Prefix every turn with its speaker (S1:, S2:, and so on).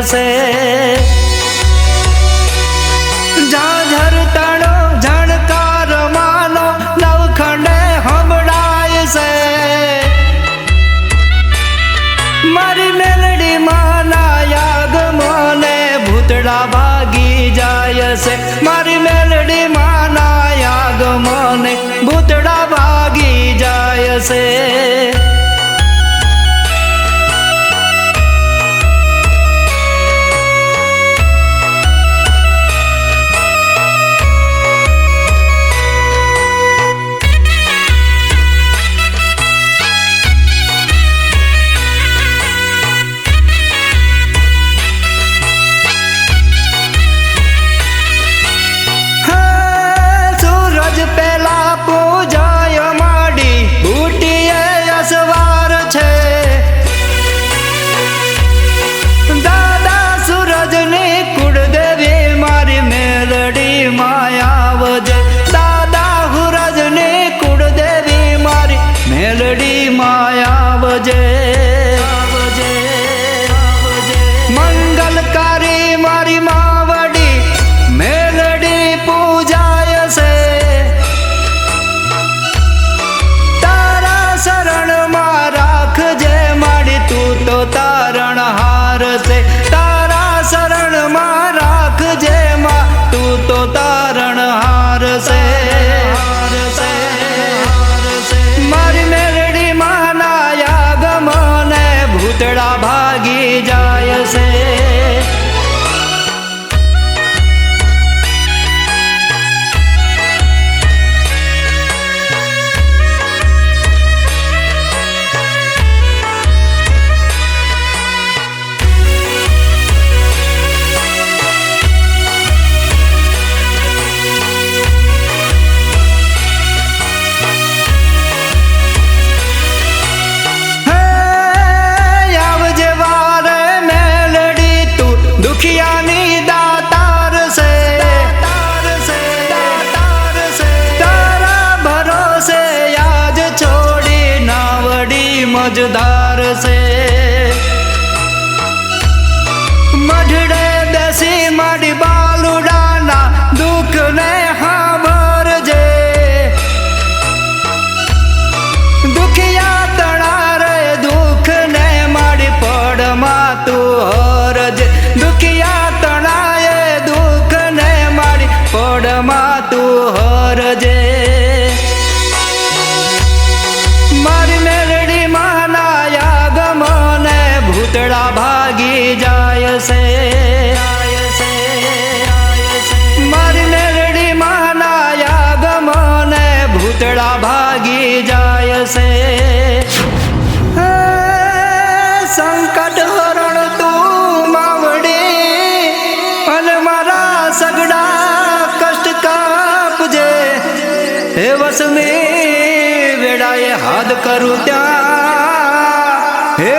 S1: से। झाझर तणो झणकार मानो नवखंडे हमड़ाय से। मारी मेलडी माना याग मोने भूतड़ा भागी जाय से। मारी मेलडी माना याग मोने भूतड़ा भागी जाय से। मेलडी माया बजे मंगलकारी मारी मावड़ी मेलडी पूजाय से। तारा शरण मा राख जे माड़ी तू तो तारण हार से। तारा शरण मा राख जे मा तू तो तारण हार से। मारी मेलडी माना याग मोने भूतड़ा भागी जाय से। मझधार से मढ़ड़े देसी माड़ी बालुडाना दुख ने हाबर जे। दुखिया तड़ारे दुख ने माड़ी पड़ मा तू हर जे। दुखिया तड़ाए दुख ने माड़ी पड़ मा तू हर जे। मारी मेलडी माना याग मोने भूतड़ा भागी जाय से। मारी मेलडी माना याग मोने भूतड़ा भागी जाय से। संकट हरण तू मावड़ी अन मारा सगड़ा कष्ट कापजे। हे वस में वेड़ाए हाथ करूं त्या हे